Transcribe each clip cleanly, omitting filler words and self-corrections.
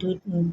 2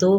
2